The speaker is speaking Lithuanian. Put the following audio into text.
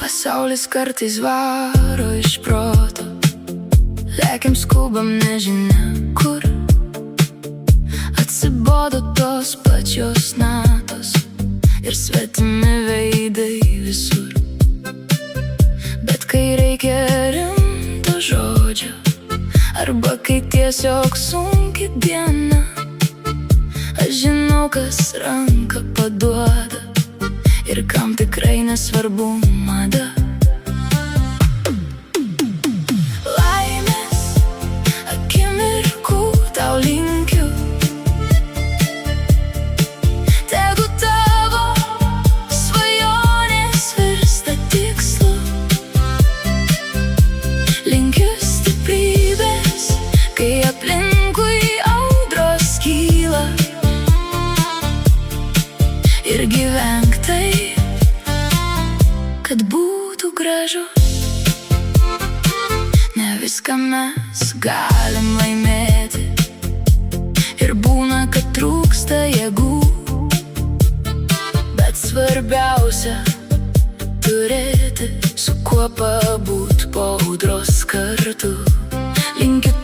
Pasaulis kartais varo iš proto, lekiam skubam nežinia kur. Atsibodo tos pačios natos ir svetimi veidai visur. Bet kai reikia rimto žodžio, arba kai tiesiog sunki diena, aš žinau, kas ranką paduoda ir kam tikrai nesvarbu mada. Laimės akimirkų tau linkiu, tegu tavo svajonės virsta tikslu. Linkiu stiprybės, kai aplinkui audros kyla, ir gyvenk taip, kad būtų gražu. Ne viską mes galim laimėti, ir būna, kad trūksta jėgų, bet svarbiausia turėti su kuo pabūt po audros kartu. Linkiu